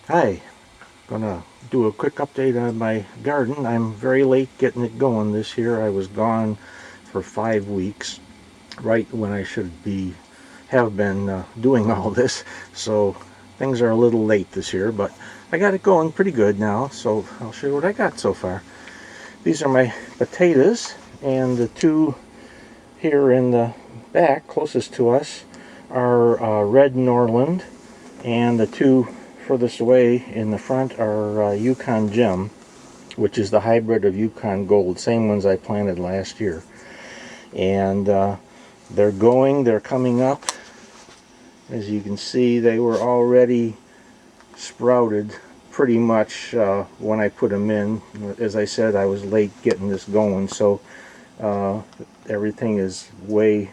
Hi, gonna do a quick update on my garden. I'm very late getting it going this year. I was gone for 5 weeks, right when I should have been doing all this. So things are a little late this year, but I got it going pretty good now. So I'll show you what I got so far. These are my potatoes, and the two here in the back closest to us are Red Norland, and the two furthest away in the front are Yukon Gem, which is the hybrid of Yukon Gold, same ones I planted last year. And they're coming up. As you can see, they were already sprouted pretty much when I put them in. As I said, I was late getting this going, so uh, everything is way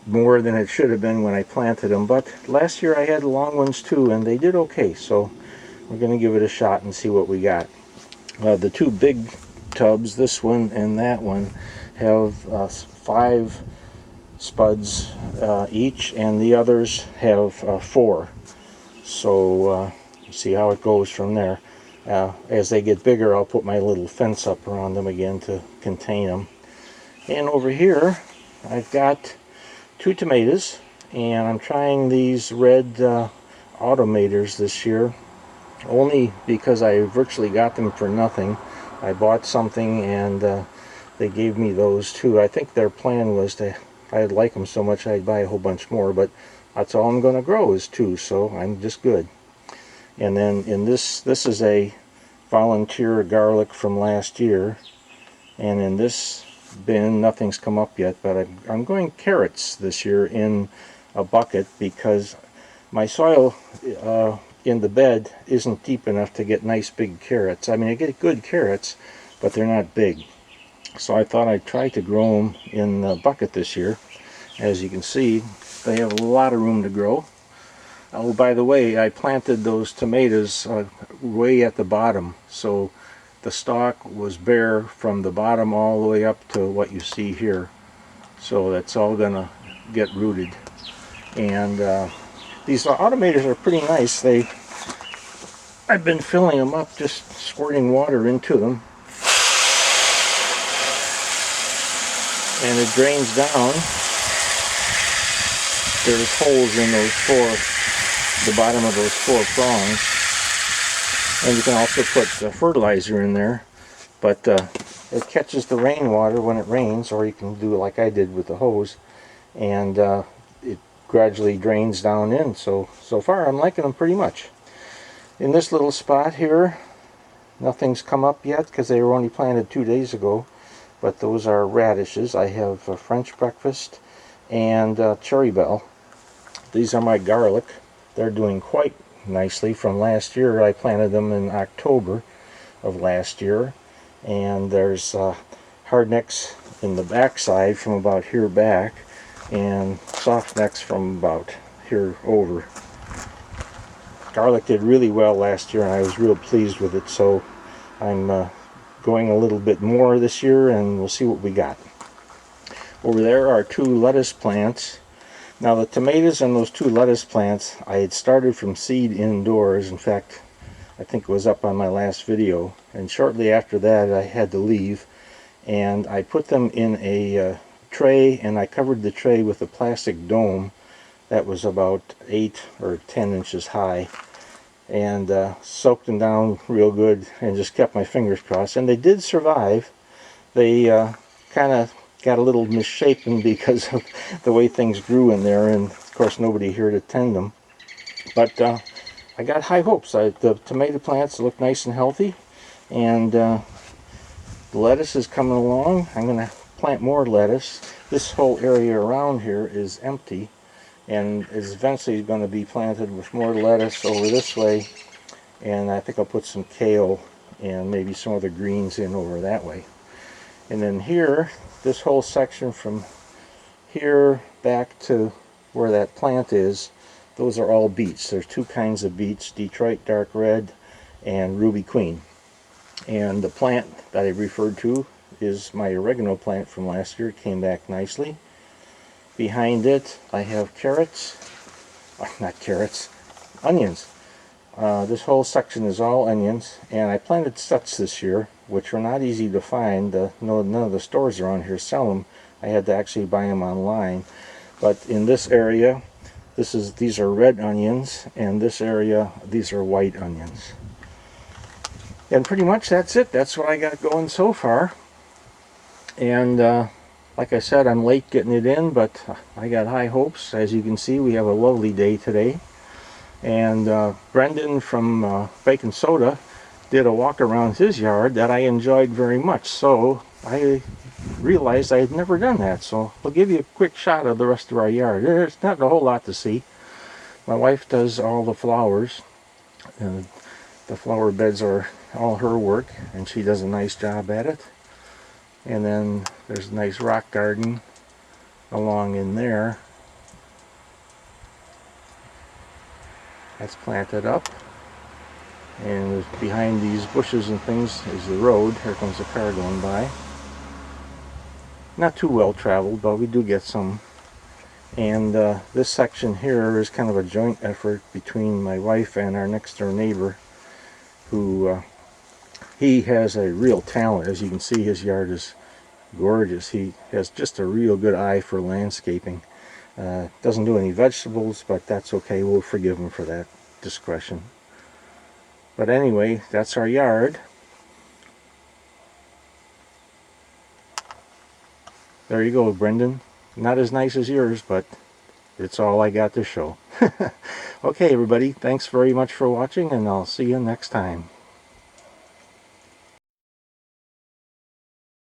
more than it should have been when I planted them. But last year I had long ones too, and they did okay, so we're going to give it a shot and see what we got. The two big tubs, this one and that one, have 5 spuds each, and the others have 4. So see how it goes from there. As they get bigger, I'll put my little fence up around them again to contain them. And over here, I've got 2 tomatoes, and I'm trying these red automators this year, only because I virtually got them for nothing. I bought something and they gave me those too. I think their plan was to, if I like them so much, I'd buy a whole bunch more, but that's all I'm going to grow is 2, so I'm just good. And then in this is a volunteer garlic from last year, and in this bin nothing's come up yet, but I'm going carrots this year in a bucket because my soil in the bed isn't deep enough to get nice big carrots. I mean, I get good carrots, but they're not big. So I thought I'd try to grow them in a bucket this year. As you can see, they have a lot of room to grow. Oh, by the way, I planted those tomatoes way at the bottom, so the stalk was bare from the bottom all the way up to what you see here. So that's all gonna get rooted. And these automators are pretty nice. I've been filling them up, just squirting water into them, and it drains down. There's holes in the bottom of those 4 prongs, and you can also put fertilizer in there, but it catches the rainwater when it rains, or you can do like I did with the hose, and it gradually drains down in. So far I'm liking them pretty much. In this little spot here, nothing's come up yet because they were only planted 2 days ago, but those are radishes. I have French breakfast and cherry bell. These are my garlic. They're doing quite nicely from last year. I planted them in October of last year, and there's hardnecks in the back side from about here back, and soft necks from about here over. Garlic did really well last year, and I was real pleased with it, so I'm going a little bit more this year, and we'll see what we got. Over there are 2 lettuce plants. Now the tomatoes and those 2 lettuce plants, I had started from seed indoors. In fact, I think it was up on my last video, and shortly after that I had to leave, and I put them in a tray, and I covered the tray with a plastic dome that was about 8 or 10 inches high, and soaked them down real good and just kept my fingers crossed, and they did survive. They kind of got a little misshapen because of the way things grew in there, and of course nobody here to tend them, but I got high hopes. The tomato plants look nice and healthy, and the lettuce is coming along. I'm going to plant more lettuce. This whole area around here is empty, and is eventually going to be planted with more lettuce over this way, and I think I'll put some kale and maybe some other greens in over that way. And then here, this whole section from here back to where that plant is, those are all beets. There's 2 kinds of beets, Detroit Dark Red and Ruby Queen. And the plant that I referred to is my oregano plant from last year. It came back nicely. Behind it I have carrots, not carrots, onions. This whole section is all onions, and I planted such this year, which were not easy to find. None of the stores around here sell them. I had to actually buy them online. But in this area, these are red onions, and this area, these are white onions. And pretty much that's it. That's what I got going so far. And like I said, I'm late getting it in, but I got high hopes. As you can see, we have a lovely day today. And Brendan from Bacon Soda did a walk around his yard that I enjoyed very much. So I realized I had never done that. So I'll give you a quick shot of the rest of our yard. There's not a whole lot to see. My wife does all the flowers, and the flower beds are all her work, and she does a nice job at it. And then there's a nice rock garden along in there. That's planted up. And behind these bushes and things is the road. Here comes a car going by. Not too well traveled, but we do get some. And this section here is kind of a joint effort between my wife and our next door neighbor, who he has a real talent. As you can see, his yard is gorgeous. He has just a real good eye for landscaping. Doesn't do any vegetables, but that's okay. We'll forgive him for that discretion. But anyway, that's our yard. There you go, Brendan. Not as nice as yours, but it's all I got to show. Okay, everybody, thanks very much for watching, and I'll see you next time.